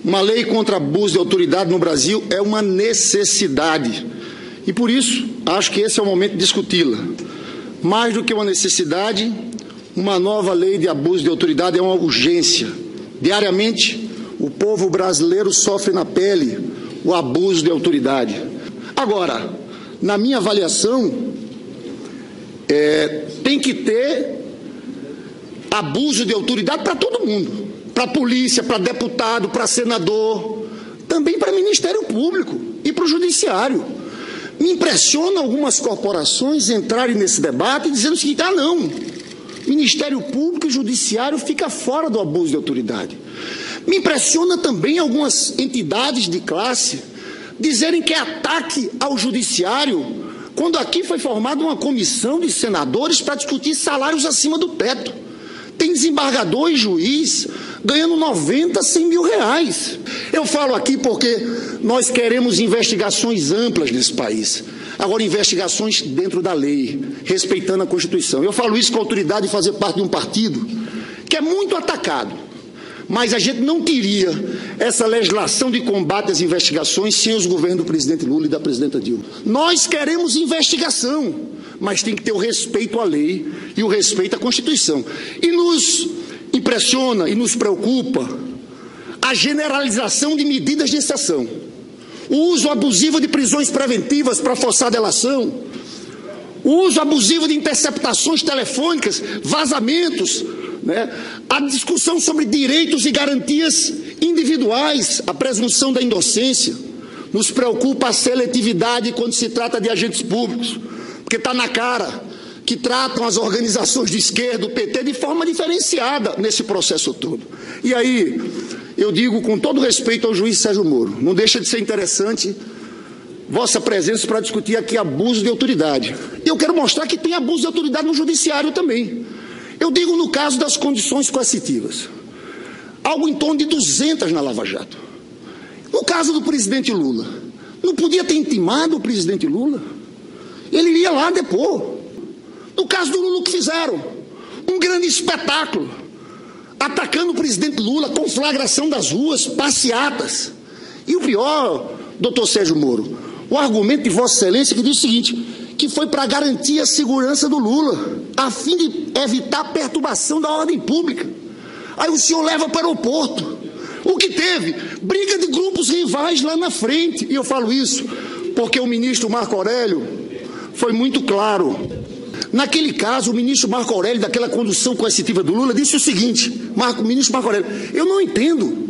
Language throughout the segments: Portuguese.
Uma lei contra abuso de autoridade no Brasil é uma necessidade. E por isso, acho que esse é o momento de discuti-la. Mais do que uma necessidade, uma nova lei de abuso de autoridade é uma urgência. Diariamente, o povo brasileiro sofre na pele o abuso de autoridade. Agora, na minha avaliação, tem que ter abuso de autoridade para todo mundo. Para a polícia, para deputado, para senador, também para Ministério Público e para o Judiciário. Me impressiona algumas corporações entrarem nesse debate dizendo o seguinte: ah, não, Ministério Público e Judiciário fica fora do abuso de autoridade. Me impressiona também algumas entidades de classe dizerem que é ataque ao Judiciário, quando aqui foi formada uma comissão de senadores para discutir salários acima do teto. Tem desembargador e juiz ganhando 90, 100 mil reais. Eu falo aqui porque nós queremos investigações amplas nesse país. Agora, investigações dentro da lei, respeitando a Constituição. Eu falo isso com a autoridade de fazer parte de um partido que é muito atacado. Mas a gente não teria essa legislação de combate às investigações sem os governos do presidente Lula e da presidenta Dilma. Nós queremos investigação, mas tem que ter o respeito à lei e o respeito à Constituição. E nos impressiona e nos preocupa a generalização de medidas de exceção, o uso abusivo de prisões preventivas para forçar a delação, o uso abusivo de interceptações telefônicas, vazamentos, a discussão sobre direitos e garantias individuais, a presunção da inocência. Nos preocupa a seletividade quando se trata de agentes públicos, porque está na cara que tratam as organizações de esquerda, o PT, de forma diferenciada nesse processo todo. E aí, eu digo com todo respeito ao juiz Sérgio Moro, não deixa de ser interessante vossa presença para discutir aqui abuso de autoridade. Eu quero mostrar que tem abuso de autoridade no Judiciário também. Eu digo no caso das condições coercitivas, algo em torno de 200 na Lava Jato. No caso do presidente Lula, não podia ter intimado o presidente Lula? Ele iria lá depor. No caso do Lula, o que fizeram? Um grande espetáculo, atacando o presidente Lula, conflagração das ruas, passeatas. E o pior, doutor Sérgio Moro, o argumento de Vossa Excelência que diz o seguinte, que foi para garantir a segurança do Lula, a fim de evitar a perturbação da ordem pública. Aí o senhor leva para o aeroporto. O que teve? Briga de grupos rivais lá na frente. E eu falo isso porque o ministro Marco Aurélio foi muito claro. Naquele caso, o ministro Marco Aurélio, daquela condução coercitiva do Lula, disse o seguinte, ministro Marco Aurélio, eu não entendo.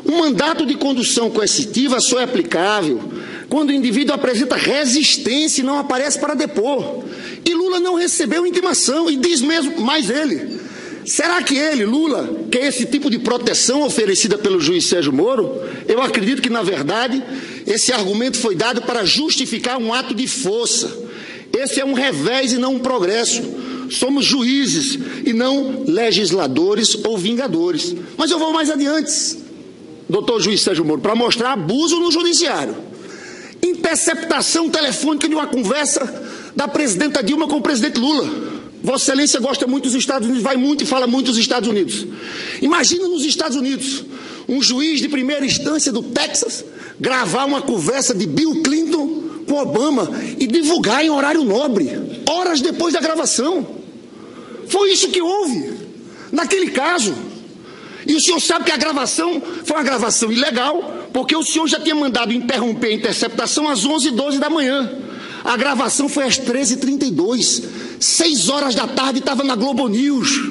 Um mandato de condução coercitiva só é aplicável quando o indivíduo apresenta resistência e não aparece para depor. E Lula não recebeu intimação, e diz mesmo mais ele. Será que ele, Lula, quer esse tipo de proteção oferecida pelo juiz Sérgio Moro? Eu acredito que, na verdade, esse argumento foi dado para justificar um ato de força. Esse é um revés e não um progresso. Somos juízes e não legisladores ou vingadores. Mas eu vou mais adiante, doutor juiz Sérgio Moro, para mostrar abuso no Judiciário. Interceptação telefônica de uma conversa da presidenta Dilma com o presidente Lula. Vossa Excelência gosta muito dos Estados Unidos, vai muito e fala muito dos Estados Unidos. Imagina nos Estados Unidos, um juiz de primeira instância do Texas gravar uma conversa de Bill Clinton com Obama e divulgar em horário nobre, horas depois da gravação. Foi isso que houve naquele caso. E o senhor sabe que a gravação foi uma gravação ilegal, porque o senhor já tinha mandado interromper a interceptação às 11h12 da manhã. A gravação foi às 13h32. 6 horas da tarde estava na Globo News.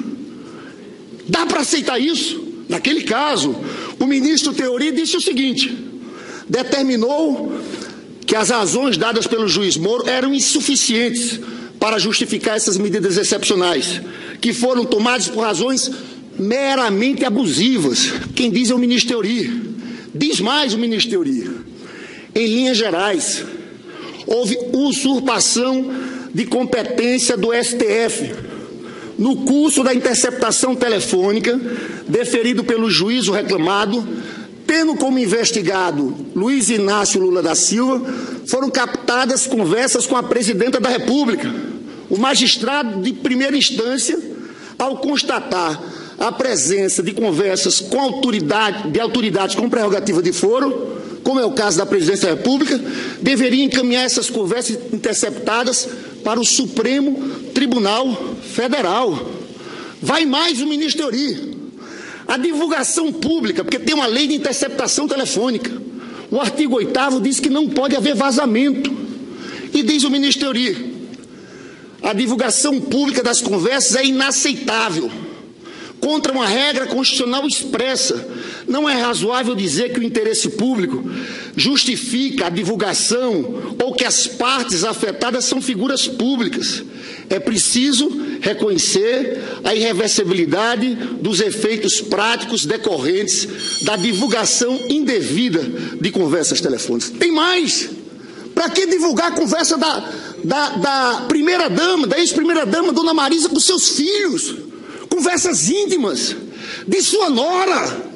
Dá para aceitar isso? Naquele caso, o ministro Teori disse o seguinte, determinou que as razões dadas pelo juiz Moro eram insuficientes para justificar essas medidas excepcionais, que foram tomadas por razões meramente abusivas. Quem diz é o ministro Teori. Diz mais o ministro Teori. Em linhas gerais, houve usurpação de competência do STF no curso da interceptação telefônica deferido pelo juízo reclamado, tendo como investigado Luiz Inácio Lula da Silva, foram captadas conversas com a presidenta da República. O magistrado de primeira instância, ao constatar a presença de conversas com autoridades com prerrogativa de foro, como é o caso da Presidência da República, deveria encaminhar essas conversas interceptadas para o Supremo Tribunal Federal. Vai mais o ministro Teori. A divulgação pública, porque tem uma lei de interceptação telefônica. O artigo 8º diz que não pode haver vazamento. E diz o ministro Teori, a divulgação pública das conversas é inaceitável. Contra uma regra constitucional expressa. Não é razoável dizer que o interesse público justifica a divulgação ou que as partes afetadas são figuras públicas. É preciso reconhecer a irreversibilidade dos efeitos práticos decorrentes da divulgação indevida de conversas telefônicas. Tem mais! Para que divulgar a conversa da primeira-dama, da ex-primeira-dama, Dona Marisa, com seus filhos? Conversas íntimas de sua nora.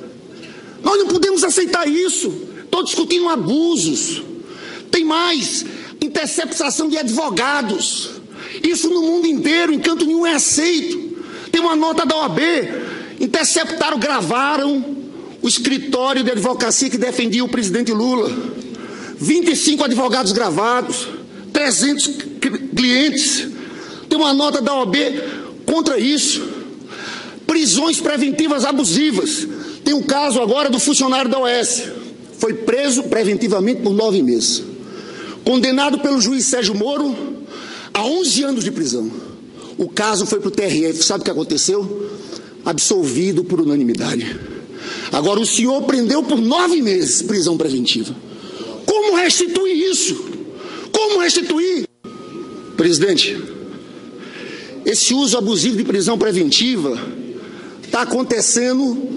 Nós não podemos aceitar isso. Estou discutindo abusos. Tem mais, interceptação de advogados. Isso no mundo inteiro, em canto nenhum é aceito. Tem uma nota da OAB. Interceptaram, gravaram o escritório de advocacia que defendia o presidente Lula. 25 advogados gravados, 300 clientes. Tem uma nota da OAB contra isso. Prisões preventivas abusivas. Tem um caso agora do funcionário da OAS. Foi preso preventivamente por 9 meses. Condenado pelo juiz Sérgio Moro a 11 anos de prisão. O caso foi para o TRF. Sabe o que aconteceu? Absolvido por unanimidade. Agora o senhor prendeu por 9 meses prisão preventiva. Como restituir isso? Como restituir? Presidente, esse uso abusivo de prisão preventiva está acontecendo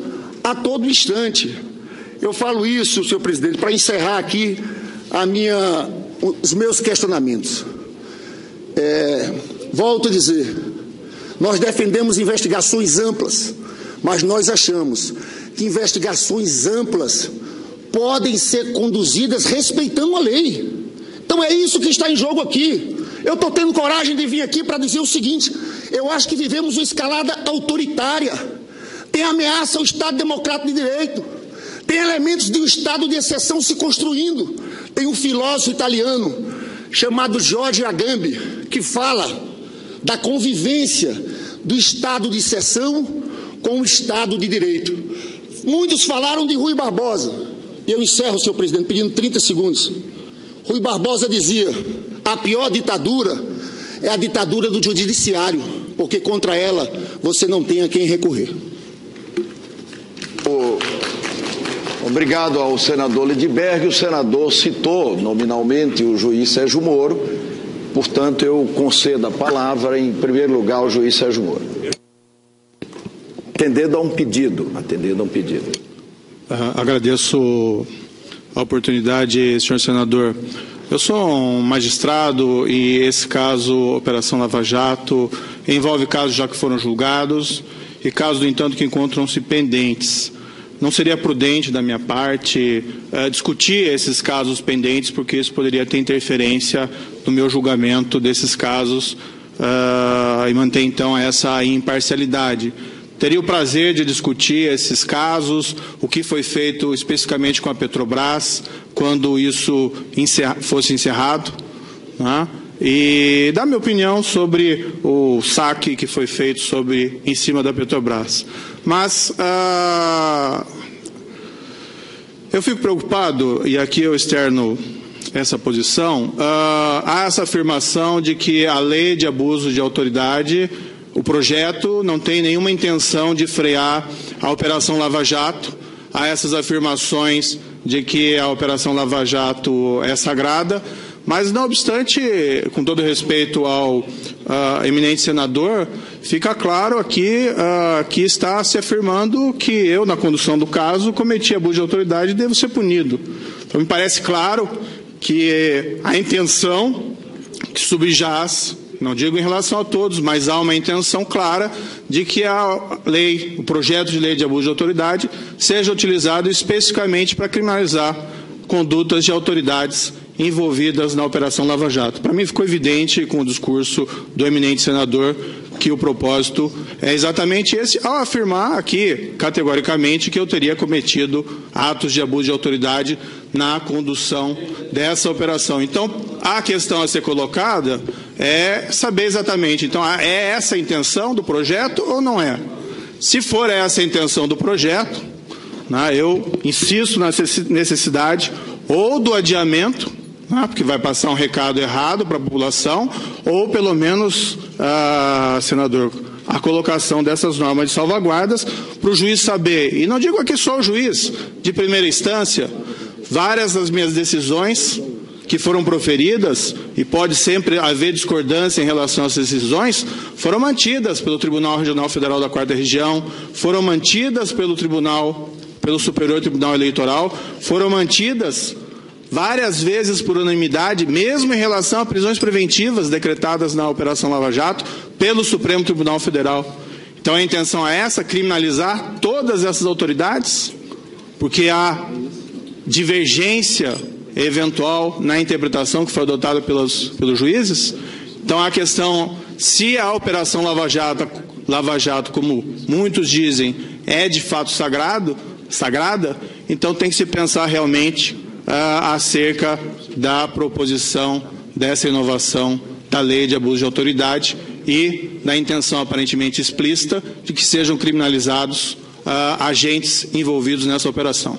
a todo instante. Eu falo isso, senhor presidente, para encerrar aqui os meus questionamentos. Volto a dizer, nós defendemos investigações amplas, mas nós achamos que investigações amplas podem ser conduzidas respeitando a lei. Então é isso que está em jogo aqui. Eu estou tendo coragem de vir aqui para dizer o seguinte: eu acho que vivemos uma escalada autoritária. Tem ameaça ao Estado Democrático de Direito. Tem elementos de um Estado de exceção se construindo. Tem um filósofo italiano chamado Jorge Agamben, que fala da convivência do Estado de exceção com o Estado de Direito. Muitos falaram de Rui Barbosa. E eu encerro, senhor presidente, pedindo 30 segundos. Rui Barbosa dizia: a pior ditadura é a ditadura do judiciário, porque contra ela você não tem a quem recorrer. Obrigado ao senador Lidberg. O senador citou nominalmente o juiz Sérgio Moro, portanto eu concedo a palavra em primeiro lugar ao juiz Sérgio Moro. Atendendo a um pedido. Agradeço a oportunidade, senhor senador. Eu sou um magistrado e esse caso, Operação Lava Jato, envolve casos já que foram julgados e casos, no entanto, que encontram-se pendentes. Não seria prudente da minha parte discutir esses casos pendentes, porque isso poderia ter interferência no meu julgamento desses casos e manter, então, essa imparcialidade. Teria o prazer de discutir esses casos, o que foi feito especificamente com a Petrobras, quando isso fosse encerrado, né? E dar minha opinião sobre o saque que foi feito em cima da Petrobras. Mas eu fico preocupado, e aqui eu externo essa posição, há essa afirmação de que a lei de abuso de autoridade, o projeto não tem nenhuma intenção de frear a Operação Lava Jato. Há essas afirmações de que a Operação Lava Jato é sagrada, mas, não obstante, com todo respeito ao eminente senador, fica claro aqui que está se afirmando que eu, na condução do caso, cometi abuso de autoridade e devo ser punido. Então, me parece claro que a intenção que subjaz, não digo em relação a todos, mas há uma intenção clara de que o projeto de lei de abuso de autoridade seja utilizado especificamente para criminalizar condutas de autoridades envolvidas na Operação Lava Jato. Para mim ficou evidente com o discurso do eminente senador que o propósito é exatamente esse, ao afirmar aqui, categoricamente, que eu teria cometido atos de abuso de autoridade na condução dessa operação. Então, a questão a ser colocada é saber exatamente, então, é essa a intenção do projeto ou não é? Se for essa a intenção do projeto, né, eu insisto na necessidade ou do adiamento, porque vai passar um recado errado para a população, ou pelo menos, senador, a colocação dessas normas de salvaguardas para o juiz saber, e não digo aqui só o juiz, de primeira instância, várias das minhas decisões que foram proferidas, e pode sempre haver discordância em relação às decisões, foram mantidas pelo Tribunal Regional Federal da 4ª Região, foram mantidas pelo Superior Tribunal Eleitoral, foram mantidas várias vezes por unanimidade, mesmo em relação a prisões preventivas decretadas na Operação Lava Jato pelo Supremo Tribunal Federal. Então a intenção é essa, criminalizar todas essas autoridades, porque há divergência eventual na interpretação que foi adotada pelos juízes. Então a questão, se a Operação Lava Jato, como muitos dizem, é de fato sagrada, então tem que se pensar realmente acerca da proposição dessa inovação da lei de abuso de autoridade e da intenção aparentemente explícita de que sejam criminalizados agentes envolvidos nessa operação.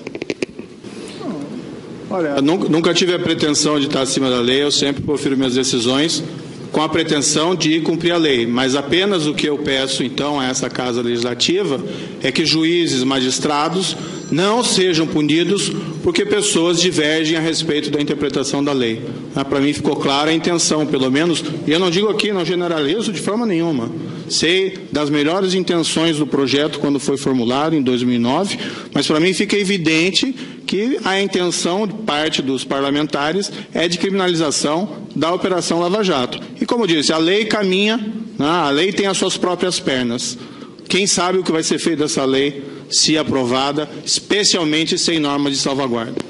Olha, nunca tive a pretensão de estar acima da lei, eu sempre profiro minhas decisões com a pretensão de cumprir a lei, mas apenas o que eu peço então a essa Casa Legislativa é que juízes, magistrados não sejam punidos porque pessoas divergem a respeito da interpretação da lei. Para mim ficou clara a intenção, pelo menos, e eu não digo aqui, não generalizo de forma nenhuma. Sei das melhores intenções do projeto quando foi formulado em 2009, mas para mim fica evidente que a intenção de parte dos parlamentares é de criminalização da Operação Lava Jato. E como eu disse, a lei caminha, a lei tem as suas próprias pernas. Quem sabe o que vai ser feito dessa lei, se aprovada, especialmente sem norma de salvaguarda.